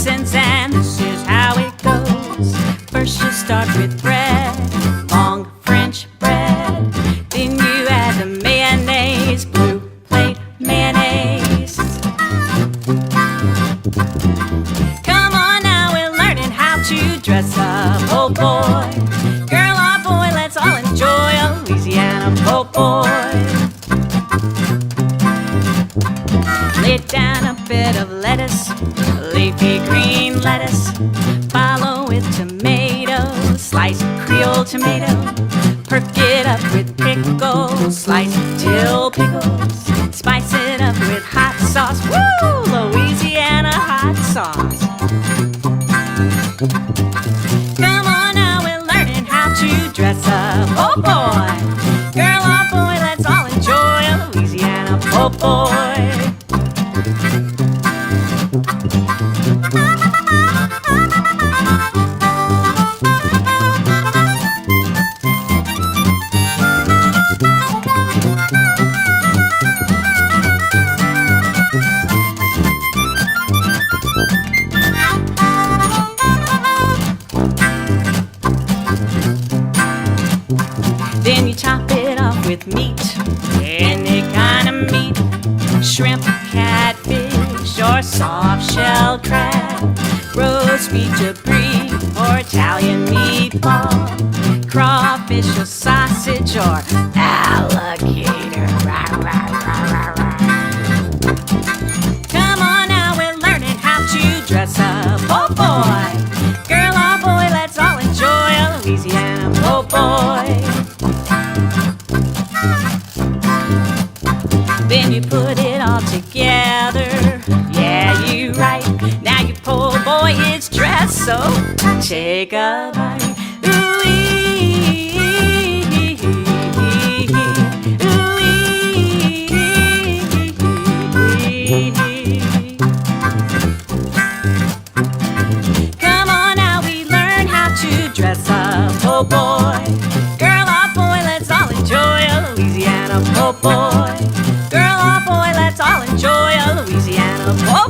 lessons, and this is how it goes. First you start with bread, long French bread. Then you add the mayonnaise, blue plate mayonnaise. Come on now, we're learning how to dress up, oh boy. Girl or boy, let's all enjoy a Louisiana po' boy. Lay down a bit of lettuce, leafy green lettuce. Follow with tomatoes, sliced Creole tomato. Perk it up with pickles, sliced dill pickles. Spice it up with hot sauce, woo! Louisiana hot sauce. Come on now, we're learning how to dress up, oh boy. Girl or boy, let's all enjoy a Louisiana po' boy. Then you top it off with meat, any kind of meat. Shrimp, catfish, or soft-shell crab. Roast beef, brie, or Italian meatball. Crawfish or sausage or alligator. Rah, rah, rah, rah, rah. Come on now, we're learning how to dress up, oh boy. Girl or boy, let's all enjoy a Louisiana po' boy. Then you put it all together, yeah, you right. Now your po' boy is dressed, so take a bite. Ooh-wee, ooh-wee. Come on now, we learn how to dress up, oh boy. Girl or boy, let's all enjoy a Louisiana po' boy. Girl or boy, let's all enjoy a Louisiana po'